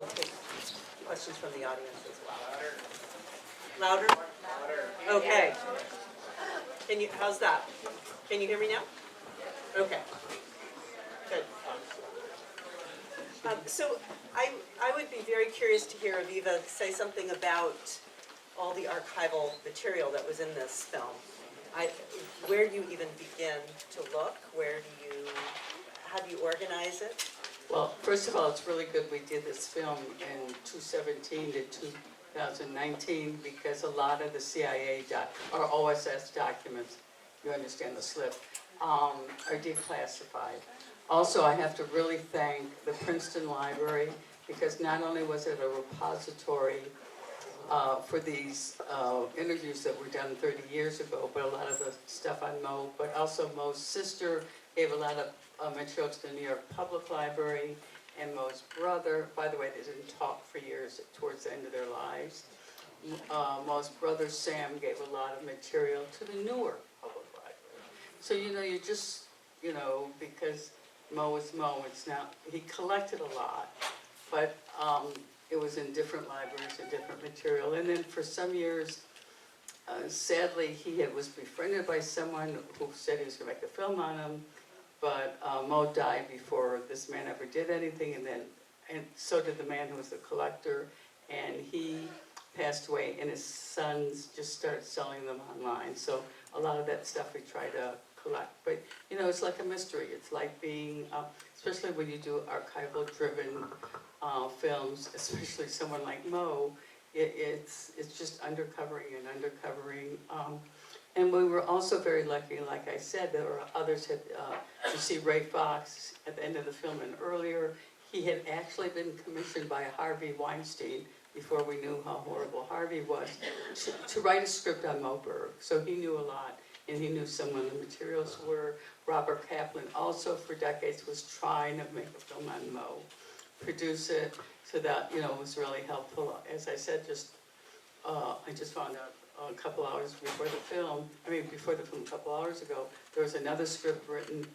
Okay, questions from the audience as well. Louder? Louder. Okay. Can you, how's that? Can you hear me now? Okay. Good. So I would be very curious to hear Aviva say something about all the archival material that was in this film. Where do you even begin to look? How do you organize it? Well, first of all, it's really good we did this film in 2017 to 2019 because a lot of the CIA or OSS documents, you understand the slip, are declassified. Also, I have to really thank the Princeton Library because not only was it a repository for these interviews that were done 30 years ago, but a lot of the stuff on Moe, but also Moe's sister gave a lot of material to the New York Public Library, and Moe's brother, by the way, they didn't talk for years towards the end of their lives. Moe's brother Sam gave a lot of material to the Newark Public Library. So, you just, because Moe is Moe, it's not, he collected a lot, but it was in different libraries and different material. And then for some years, sadly, he was befriended by someone who said he was going to make a film on him, but Moe died before this man ever did anything, and so did the man who was the collector, and he passed away, and his sons just started selling them online. So a lot of that stuff we try to collect. But, it's like a mystery. It's like being, especially when you do archival-driven films, especially someone like Moe, it's just uncovering and uncovering. And we were also very lucky, like I said, there were others had, you see Ray Fox at the end of the film and earlier, he had actually been commissioned by Harvey Weinstein before we knew how horrible Harvey was, to write a script on Moe Berg. So he knew a lot, and he knew some of the materials were. Robert Kaplan also for decades was trying to make a film on Moe, produce it, so that, it was really helpful. As I said, I just found out a couple hours before the film, a couple hours ago, there was another script written.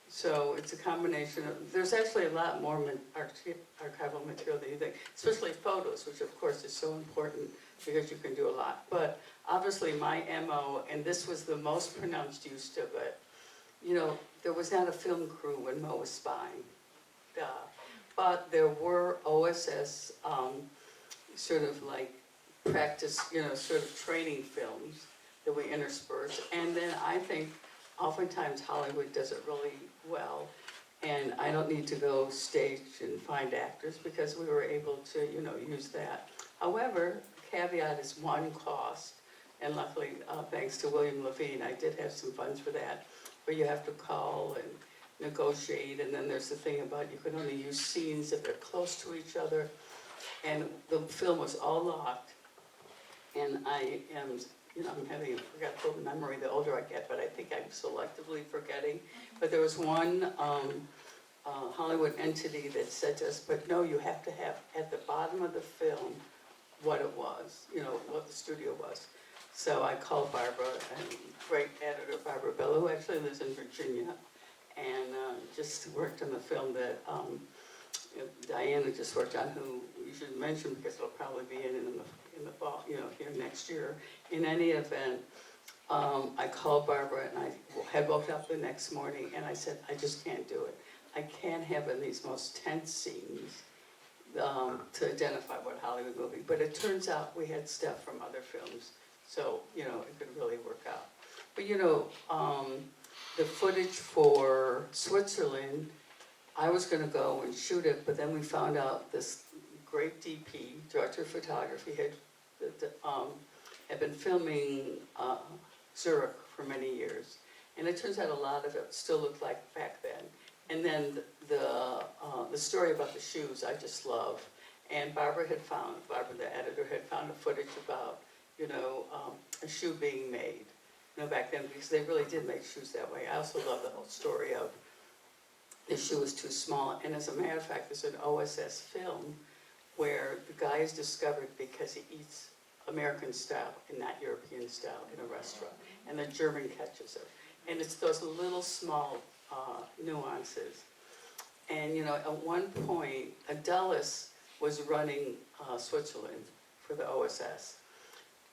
So it's a combination of, there's actually a lot more archival material than you think, especially photos, which of course is so important because you can do a lot. But obviously my MO, and this was the most pronounced use of it, there was not a film crew when Moe was spying. But there were OSS sort of like practice, sort of training films that we intersperse. And then I think oftentimes Hollywood does it really well. And I don't need to go stage and find actors because we were able to, use that. However, caveat is one cost. And luckily, thanks to William Levine, I did have some funds for that, where you have to call and negotiate. And then there's the thing about you can only use scenes if they're close to each other. And the film was all locked. And I am, I'm having a forgetful memory the older I get, but I think I'm selectively forgetting. But there was one Hollywood entity that said to us, but no, you have to have at the bottom of the film what it was, what the studio was. So I called Barbara, and great editor Barbara Bello, who actually lives in Virginia, and just worked on the film that Diana just worked on, who you should mention because it'll probably be in the fall, here next year. In any event, I called Barbara and I had woke up the next morning and I said, I just can't do it. I can't have in these most tense scenes to identify what Hollywood movie. But it turns out we had stuff from other films, so it could really work out. But the footage for Switzerland, I was going to go and shoot it, but then we found out this great DP, director of photography, had been filming Zurich for many years. And it turns out a lot of it still looked like back then. And then the story about the shoes I just love. And Barbara, the editor, had found a footage about, a shoe being made, back then, because they really did make shoes that way. I also love the whole story of the shoe was too small. And as a matter of fact, there's an OSS film where the guy is discovered because he eats American style and not European style in a restaurant. And the German catches it. And it's those little small nuances. And at one point, Dulles was running Switzerland for the OSS.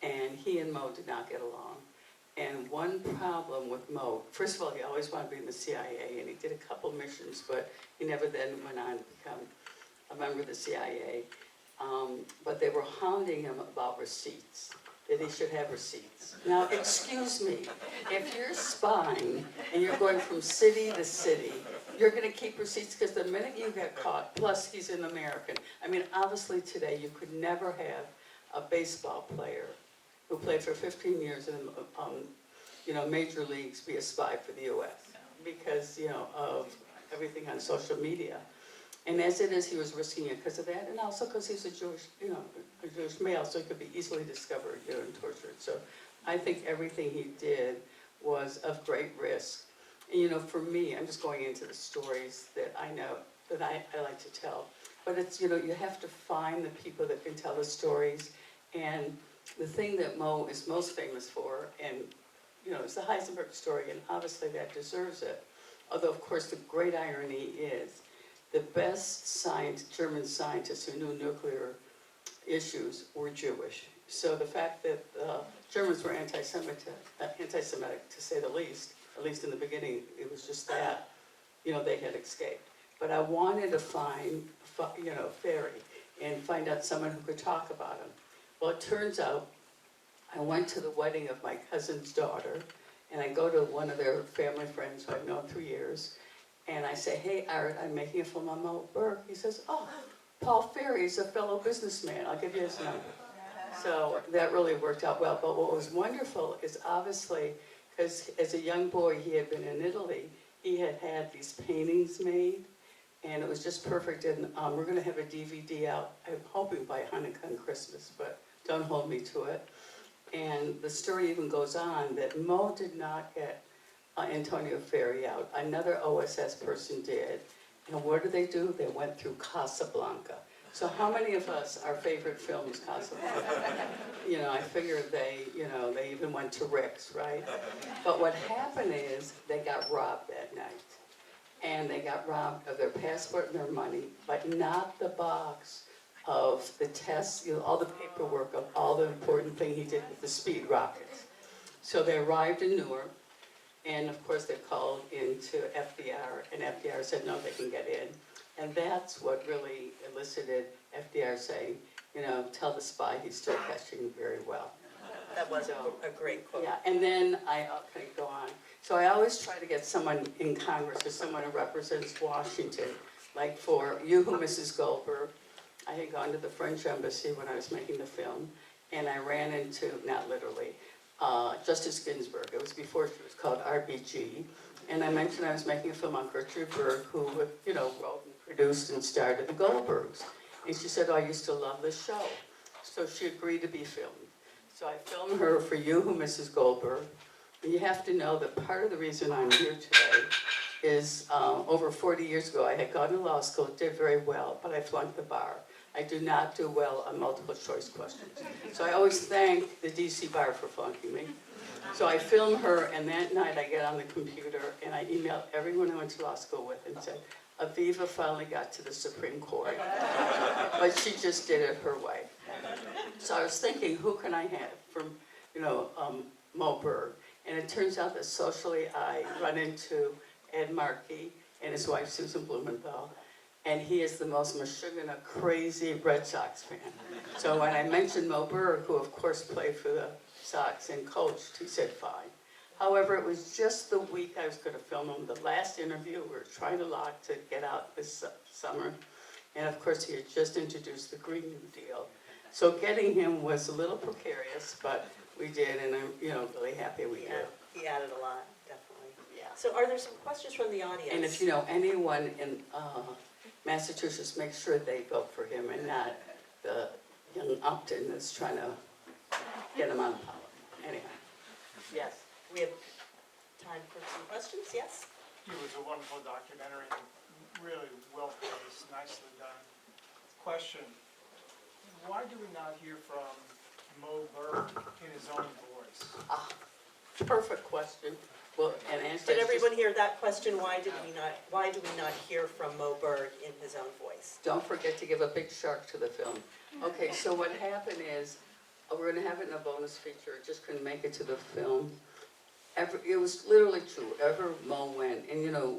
And he and Moe did not get along. And one problem with Moe, first of all, he always wanted to be in the CIA, and he did a couple missions, but he never then went on to become a member of the CIA. But they were hounding him about receipts, that he should have receipts. Now, excuse me, if you're spying and you're going from city to city, you're going to keep receipts, because the minute you get caught, plus he's an American. I mean, obviously today you could never have a baseball player who played for 15 years in major leagues be a spy for the U.S. because, of everything on social media. And as it is, he was risking it because of that, and also because he's a Jewish male, so he could be easily discovered, and tortured. So I think everything he did was of great risk. And, for me, I'm just going into the stories that I know, that I like to tell. But it's, you have to find the people that can tell the stories. And the thing that Moe is most famous for, and, it's the Heisenberg story, and obviously that deserves it. Although, of course, the great irony is the best German scientists who knew nuclear issues were Jewish. So the fact that Germans were anti-Semitic, to say the least, at least in the beginning, it was just that, they had escaped. But I wanted to find, Ferry, and find out someone who could talk about him. Well, it turns out I went to the wedding of my cousin's daughter, and I go to one of their family friends who I've known 3 years, and I say, "Hey, Art, I'm making a film on Moe Berg." He says, "Oh, Paul Ferry's a fellow businessman. I'll give you his number." So that really worked out well. But what was wonderful is obviously, because as a young boy he had been in Italy, he had had these paintings made, and it was just perfect. And we're going to have a DVD out, I'm hoping by Hanukkah and Christmas, but don't hold me to it. And the story even goes on that Moe did not get Antonio Ferri out. Another OSS person did. And what did? They went through Casablanca. So how many of us, our favorite film is Casablanca? I figure they even went to Rick's, right? But what happened is they got robbed that night. And they got robbed of their passport and their money, but not the box of the tests, all the paperwork of all the important thing he did with the speed rockets. So they arrived in Newark, and of course they called into FDR, and FDR said, no, they can get in. And that's what really elicited FDR saying, tell the spy he's still catching very well. That was a great quote. Yeah, and then I can go on. So I always try to get someone in Congress or someone who represents Washington. Like for You Who Mrs. Goldberg, I had gone to the French embassy when I was making the film, and I ran into, not literally, Justice Ginsburg. It was before she was called RBG. And I mentioned I was making a film on Gertrude Berg, who wrote and produced and starred in the Goldbergs. And she said, oh, I used to love this show. So she agreed to be filmed. So I filmed her for You Who Mrs. Goldberg. And you have to know that part of the reason I'm here today is over 40 years ago, I had gone to law school, did very well, but I flunked the bar. I do not do well on multiple choice questions. So I always thank the DC bar for flunking me. So I filmed her, and that night I get on the computer and I emailed everyone I went to law school with and said, Aviva finally got to the Supreme Court, but she just did it her way. So I was thinking, who can I have from, Moe Berg? And it turns out that socially I run into Ed Markey and his wife Susan Blumenthal, and he is the most Michigan crazy Red Sox fan. So when I mentioned Moe Berg, who of course played for the Sox and coached, he said fine. However, it was just the week I was going to film him. The last interview, we were trying to lock to get out this summer. And of course, he had just introduced the Green New Deal. So getting him was a little precarious, but we did, and I'm really happy we did. He added a lot, definitely. Yeah. So are there some questions from the audience? And if you know anyone in Massachusetts, make sure they vote for him and not the young Upton that's trying to get him on power. Anyway, yes. We have time for some questions, yes? It was a wonderful documentary, really well placed, nicely done. Question, why do we not hear from Moe Berg in his own voice? Perfect question. Well, and Angela, Did everyone hear that question? Why do we not hear from Moe Berg in his own voice? don't forget to give a big shark to the film. Okay, so what happened is, we're gonna have it in a bonus feature, it just couldn't make it to the film. It was literally true, ever Mo went, and you know,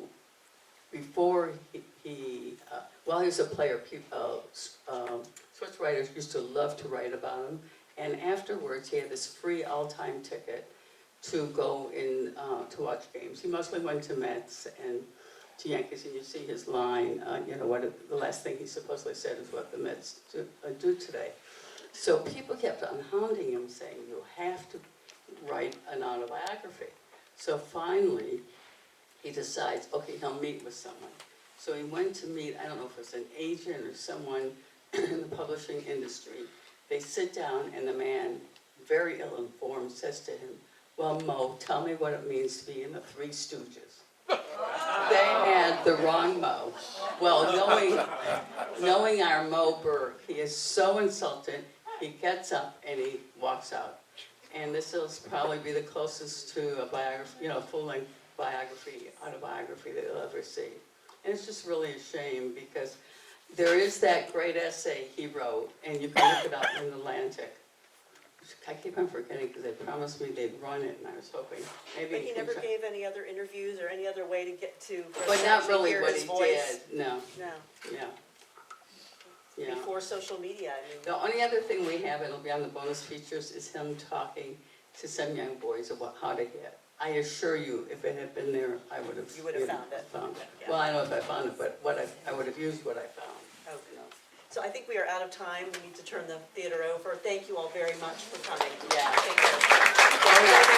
before while he was a player, sports writers used to love to write about him, and afterwards he had this free all-time ticket to go in, to watch games. He mostly went to Mets and to Yankees, and you see his line, you know, the last thing he supposedly said is what the Mets do today. So people kept on hounding him, saying, you have to write an autobiography. So finally, he decides, okay, he'll meet with someone. So he went to meet, I don't know if it's an agent or someone in the publishing industry. They sit down, and the man, very ill-informed, says to him, well, Mo, tell me what it means to be in the Three Stooges. They had the wrong Mo. Well, knowing our Moe Berg, he is so insulted, he gets up and he walks out. And this will probably be the closest to a biography, you know, full-length autobiography that you'll ever see. And it's just really a shame because there is that great essay he wrote, and you can look it up in the Atlantic. I keep on forgetting because they promised me they'd run it, and I was hoping maybe. But he never gave any other interviews or any other way to get to. But not really hear what his he voice. did. No. No. Yeah. Yeah. Before social media, I mean. The only other thing we have, it'll be on the bonus features, is him talking to some young boys about how to hit. I assure you, if it had been there, I would have. You would have found it. Yeah. Well, I don't know if I found it, but I would have used what I found. Okay. So I think we are out of time. We need to turn the theater over. Thank you all very much for coming. Yeah. Take care.